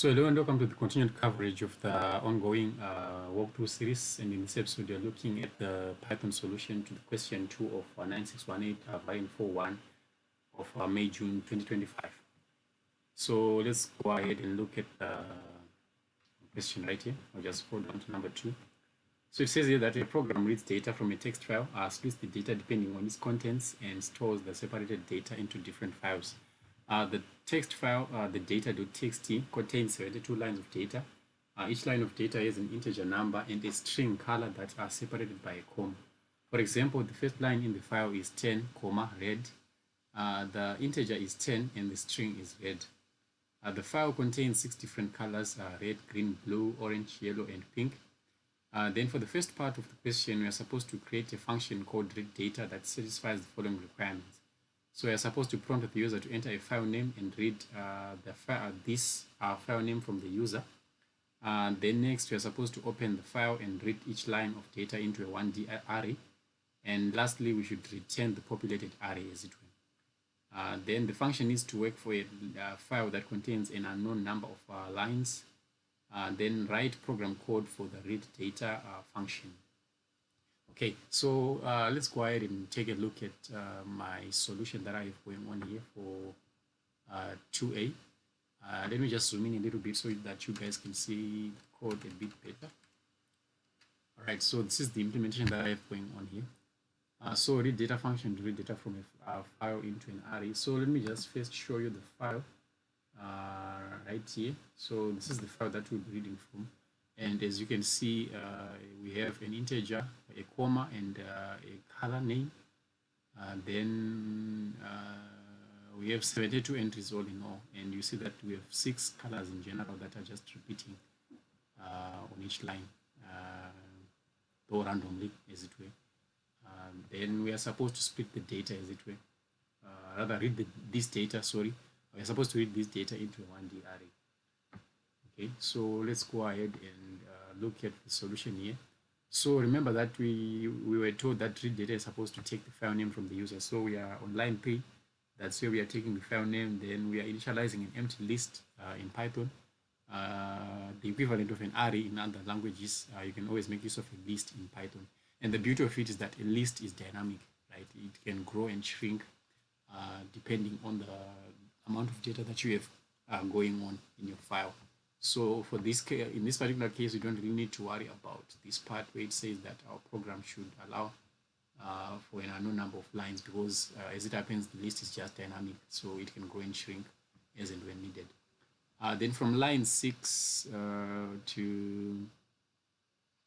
So hello and welcome to the continued coverage of the ongoing walkthrough series. And in this episode, we are looking at the Python solution to the question 2 of 9618 variant 41 of May-June 2025. So let's go ahead and look at the question right here. I'll just scroll down to number 2. So it says here that a program reads data from a text file, splits the data depending on its contents, and stores the separated data into different files. The text file, the data.txt, contains 72 lines of data. Each line of data has an integer number and a string color that are separated by a comma. For example, the first line in the file is 10, red. The integer is 10 and the string is red. The file contains 6 different colors, red, green, blue, orange, yellow, and pink. Then for the first part of the question, we are supposed to create a function called readData that satisfies the following requirements. So we are supposed to prompt the user to enter a file name and read this file name from the user. Then next, we are supposed to open the file and read each line of data into a 1D array. And lastly, we should return the populated array as it were. Then the function needs to work for a file that contains an unknown number of lines. Then write program code for the read data function. Okay, so let's go ahead and take a look at my solution that I have going on here for 2A. Let me just zoom in a little bit so that you guys can see the code a bit better. All right, so this is the implementation that I have going on here. So read data function to read data from a file into an array. So let me just first show you the file right here. So this is the file that we'll be reading from. And as you can see, we have an integer, a comma, and a color name. Then we have 72 entries all in all. And you see that we have 6 colors in general that are just repeating on each line, though randomly, as it were. Then we are supposed to split the data, as it were. Rather, read this data, sorry. We are supposed to read this data into a 1D array. Okay, so let's go ahead and look at the solution here. So remember that we were told that read data is supposed to take the file name from the user. So we are on line 3. That's where we are taking the file name. Then we are initializing an empty list in Python. The equivalent of an array in other languages. You can always make use of a list in Python. And the beauty of it is that a list is dynamic, right? It can grow and shrink depending on the amount of data that you have going on in your file. So for this case, in this particular case, we don't really need to worry about this part where it says that our program should allow for an unknown number of lines because as it happens, the list is just dynamic, so it can grow and shrink as and when needed. Then from line 6 to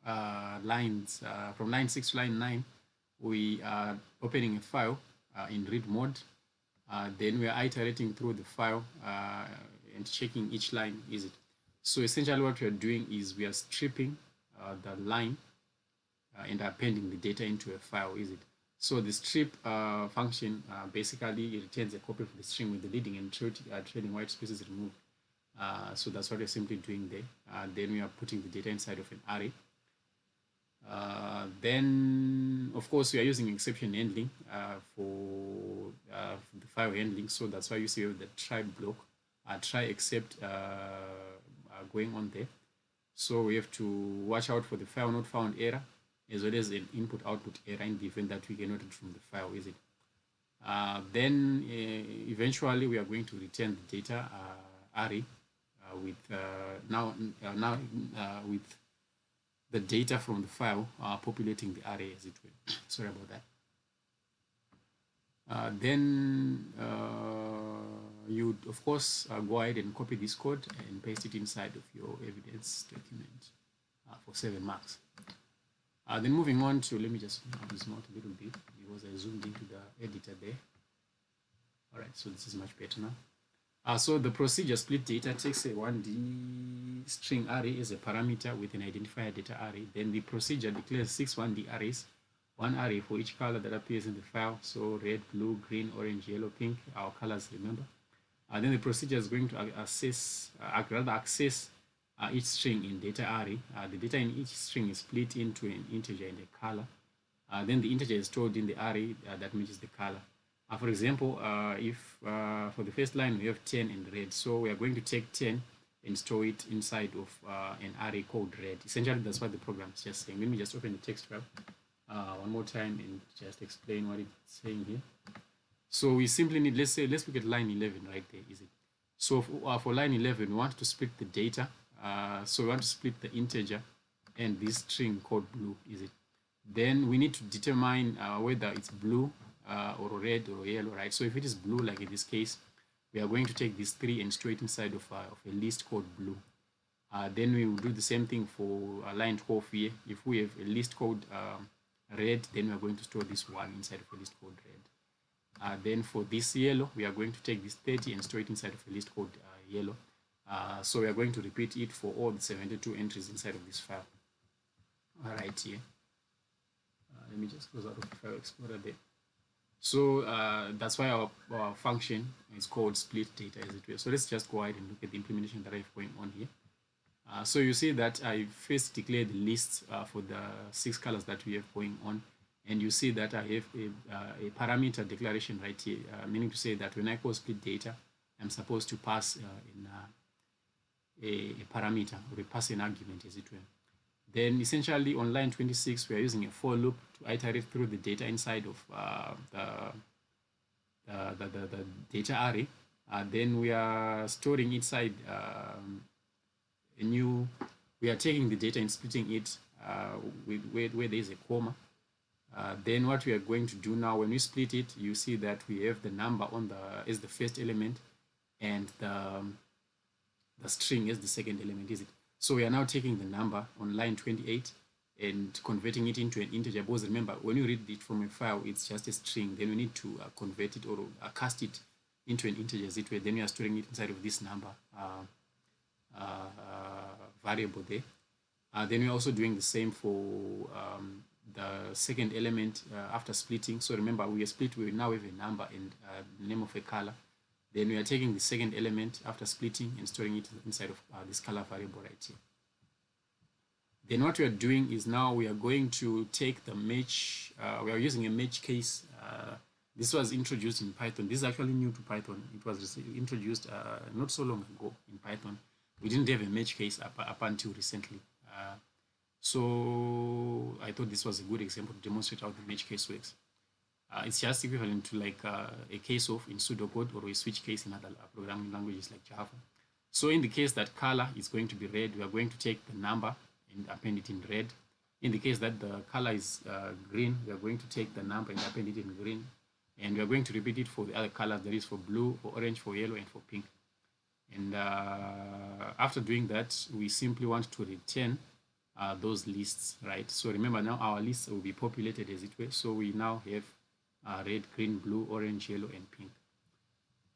from line 6 to line 9, we are opening a file in read mode. Then we are iterating through the file and checking each line, is it? So essentially what we are doing is we are stripping the line and appending the data into a file, is it? So the strip function basically returns a copy of the string with the leading and trailing white spaces removed. So that's what we're simply doing there. Then we are putting the data inside of an array. Then, of course, we are using exception handling for the file handling. So that's why you see the try block, try except going on there. So we have to watch out for the file not found error as well as an input-output error in the event that we cannot read from the file, is it? Then eventually we are going to return the data array with with the data from the file populating the array, as it were. Sorry about that. Then you of course go ahead and copy this code and paste it inside of your evidence document for 7 marks. Then moving on to, let me just zoom out a little bit because I zoomed into the editor there. All right, so this is much better now. So the procedure split data takes a 1D string array as a parameter with an identifier data array. Then the procedure declares 6 1D arrays, 1 array for each color that appears in the file. So red, blue, green, orange, yellow, pink, our colors, remember. Then the procedure is going to access each string in data array. The data in each string is split into an integer and a color. Then the integer is stored in the array that matches the color. For example, if for the first line we have 10 in red, so we are going to take 10 and store it inside of an array called red. Essentially, that's what the program is just saying. Let me just open the text file one more time and just explain what it's saying here. So we simply need, let's look at line 11 right there, is it? So for line 11, we want to split the data. So we want to split the integer and this string called blue, is it? Then we need to determine whether it's blue or red or yellow, right? So if it is blue, like in this case, we are going to take this 3 and store it inside of a list called blue. Then we will do the same thing for line 12 here. If we have a list called red, then we are going to store this 1 inside of a list called red. Then for this yellow, we are going to take this 30 and store it inside of a list called yellow. So we are going to repeat it for all the 72 entries inside of this file. All right, here. Let me just close out of the File Explorer there. So that's why our function is called split data, as it were. So let's just go ahead and look at the implementation that I have going on here. So you see that I first declare the list for the 6 colors that we have going on. And you see that I have a parameter declaration right here, meaning to say that when I call split data, I'm supposed to pass in a parameter or pass an argument, as it were. Then essentially on line 26, we are using a for loop to iterate through the data inside of the data array. Then we are storing inside we are taking the data and splitting it where there is a comma. Then what we are going to do now, when we split it, you see that we have the number on as the first element and the string as the second element, is it? So we are now taking the number on line 28 and converting it into an integer, because remember, when you read it from a file, it's just a string. Then we need to convert it or cast it into an integer, as it were. Then we are storing it inside of this number variable there. Then we're also doing the same for the second element after splitting. So remember, we now have a number and the name of a color. Then we are taking the second element after splitting and storing it inside of this color variable right here. Then what we are doing is now we are going to take the match. We are using a match case. This was introduced in Python. This is actually new to Python. It was introduced not so long ago in Python. We didn't have a match case up until recently. So I thought this was a good example to demonstrate how the match case works. It's just equivalent to like a case of in pseudocode or a switch case in other programming languages like Java. So in the case that color is going to be red, we are going to take the number and append it in red. In the case that the color is green, we are going to take the number and append it in green. And we are going to repeat it for the other colors, that is for blue, for orange, for yellow, and for pink. And after doing that, we simply want to return those lists, right? So remember, now our lists will be populated as it were. So we now have red, green, blue, orange, yellow, and pink.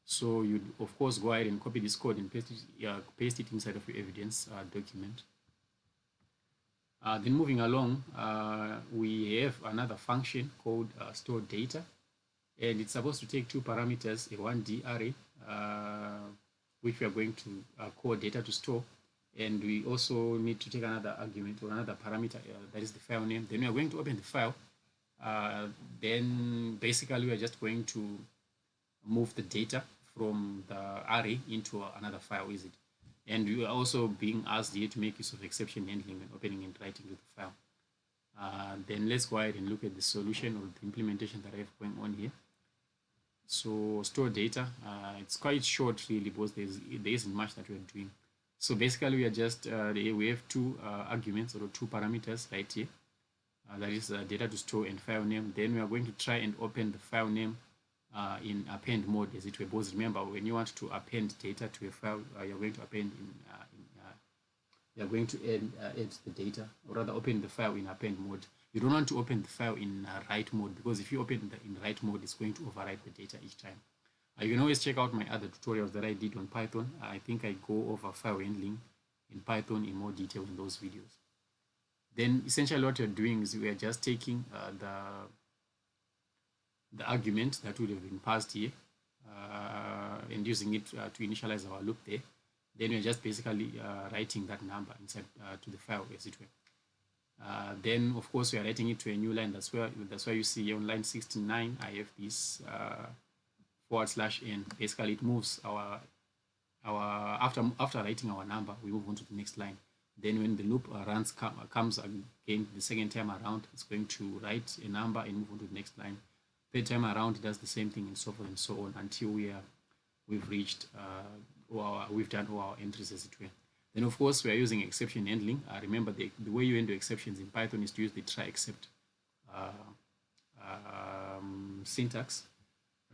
So you of course go ahead and copy this code and paste it inside of your evidence document. Then moving along, we have another function called store data, and it's supposed to take 2 parameters, a 1D array, which we are going to call data to store, and we also need to take another argument or another parameter, that is the file name. Then we are going to open the file. Then basically we are just going to move the data from the array into another file, is it? And we are also being asked here to make use of exception handling when opening and writing with the file. Then let's go ahead and look at the solution or the implementation that I have going on here. So store data, it's quite short really, because there isn't much that we're doing. So basically we are just we have 2 arguments or 2 parameters right here. That is data to store and file name. Then we are going to try and open the file name in append mode, as it were. Because remember, when you want to append data to a file, you're going to append you're going to add the data, or rather open the file in append mode. You don't want to open the file in write mode, because if you open in write mode, it's going to overwrite the data each time. You can always check out my other tutorials that I did on Python. I think I go over file handling in Python in more detail in those videos. Then essentially what you're doing is we are just taking the argument that would have been passed here and using it to initialize our loop there. Then we're just basically writing that number inside to the file, as it were. Then of course we are writing it to a new line. That's why you see on line 69 I have this /n. Basically it moves our our after writing our number, we move on to the next line. Then when the loop comes again the second time around, it's going to write a number and move on to the next line. Third time around, it does the same thing and so forth and so on until we've reached we've done all our entries as it were. Then of course we are using exception handling. Remember the way you handle exceptions in Python is to use the try except syntax,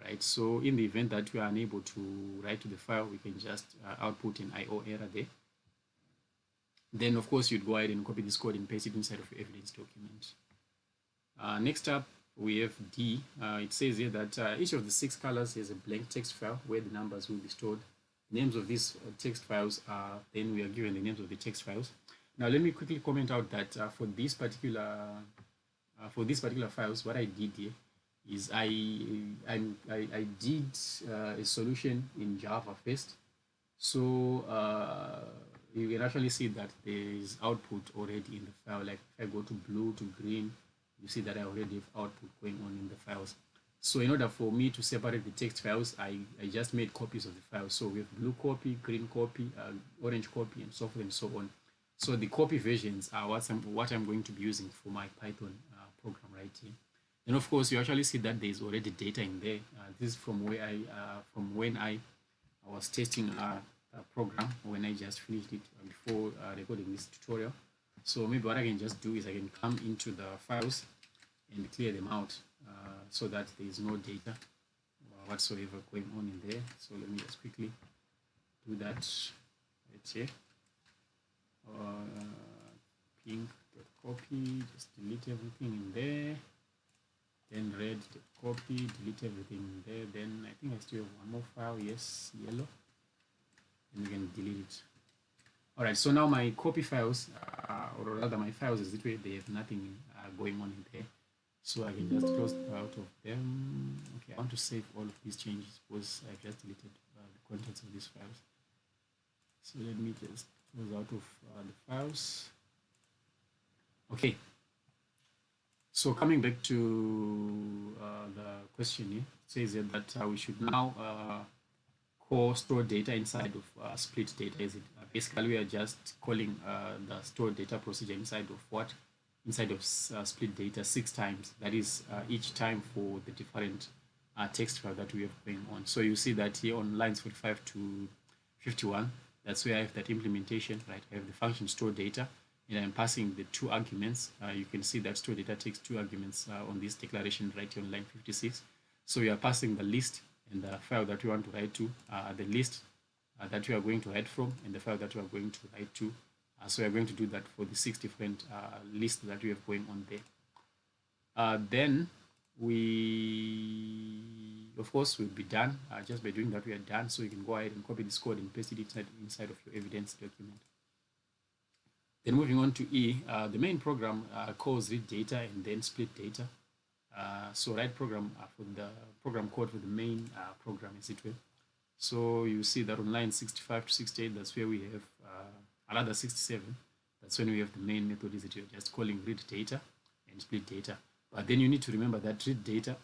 right? So in the event that we are unable to write to the file, we can just output an IO error there. Then of course you'd go ahead and copy this code and paste it inside of your evidence document. Next up we have D. It says here that each of the 6 colors has a blank text file where the numbers will be stored. Names of these text files are, then we are given the names of the text files. Now let me quickly comment out that for these particular files, what I did here is I did a solution in Java first. So you can actually see that there is output already in the file. Like if I go to blue to green, you see that I already have output going on in the files. So in order for me to separate the text files, I just made copies of the files. So we have blue copy, green copy, orange copy, and so forth and so on. So the copy versions are what I'm going to be using for my Python program right here. And of course, you actually see that there is already data in there. This is from where from when I was testing a program when I just finished it before recording this tutorial. So maybe what I can just do is I can come into the files and clear them out so that there is no data whatsoever going on in there. So let me just quickly do that right here. Pink.copy, just delete everything in there. Then red.copy, delete everything in there. Then I think I still have one more file, yes, yellow. And we can delete it. All right, so now my copy files, or rather my files as it were, they have nothing going on in there. So I can just close out of them. Okay, I want to save all of these changes because I've just deleted the contents of these files. So let me just close out of the files. Okay. So coming back to the question here, it says here that we should now call store data inside of split data. Is it basically we are just calling the store data procedure inside of what? Inside of split data 6 times. That is each time for the different text file that we have going on. So you see that here on lines 45 to 51, that's where I have that implementation, right? I have the function store data, and I'm passing the 2 arguments. You can see that store data takes 2 arguments on this declaration right here on line 56. So we are passing the list and the file that we want to write to, the list that we are going to write from, and the file that we are going to write to. So we are going to do that for the 6 different lists that we have going on there. Then we, of course, will be done. Just by doing that, we are done. So you can go ahead and copy this code and paste it inside of your evidence document. Then moving on to E, the main program calls read data and then split data. So write program for the program code for the main program as it were. So you see that on line 65 to 68, that's where we have another 67. That's when we have the main method is that you're just calling read data and split data. But then you need to remember that read data,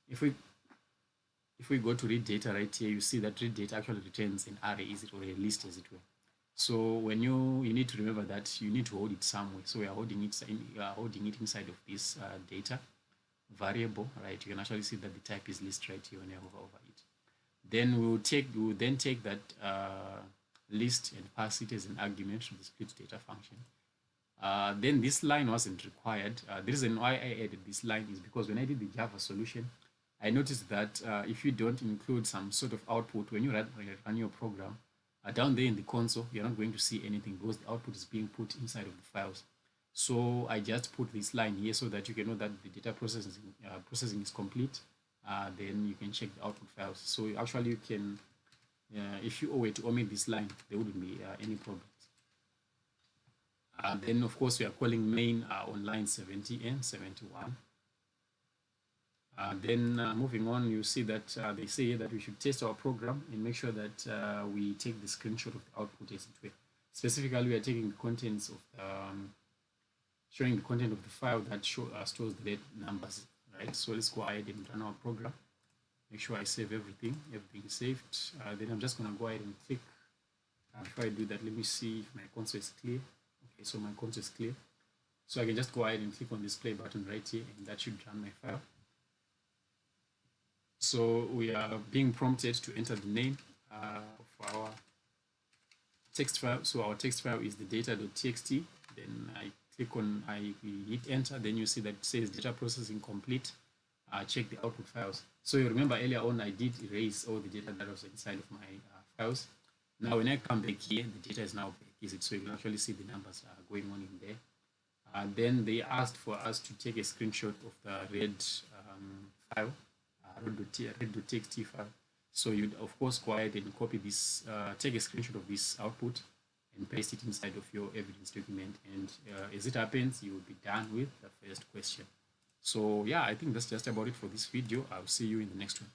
if we go to read data right here, you see that read data actually returns an array, is it, or a list as it were. So when you need to remember that you need to hold it somewhere. So we are holding it inside of this data variable, right? You can actually see that the type is list right here when you hover over it. Then we will then take that list and pass it as an argument to the split data function. Then this line wasn't required. The reason why I added this line is because when I did the Java solution, I noticed that if you don't include some sort of output when you run your program, down there in the console, you're not going to see anything because the output is being put inside of the files. So I just put this line here so that you can know that the data processing is complete. Then you can check the output files. So actually you can, if you were to omit this line, there wouldn't be any problems. Then of course we are calling main on line 70 and 71. Then moving on, you see that they say that we should test our program and make sure that we take the screenshot of the output as it were. Specifically, we are taking the contents of showing the content of the file that stores the numbers, right? So let's go ahead and run our program. Make sure I save everything. Everything is saved. Then I'm just going to go ahead and click Before I do that, let me see if my console is clear. Okay, so my console is clear. So I can just go ahead and click on this play button right here, and that should run my file. So we are being prompted to enter the name of our text file. So our text file is the data.txt. Then I hit enter. Then you see that it says data processing complete. Check the output files. So you remember earlier on I did erase all the data that was inside of my files. Now when I come back here, the data is now back. Is it? So you can actually see the numbers going on in there. Then they asked for us to take a screenshot of the red file, red.txt file. So you'd of course go ahead and copy this, take a screenshot of this output and paste it inside of your evidence document. And as it happens, you will be done with the first question. So yeah, I think that's just about it for this video. I'll see you in the next one.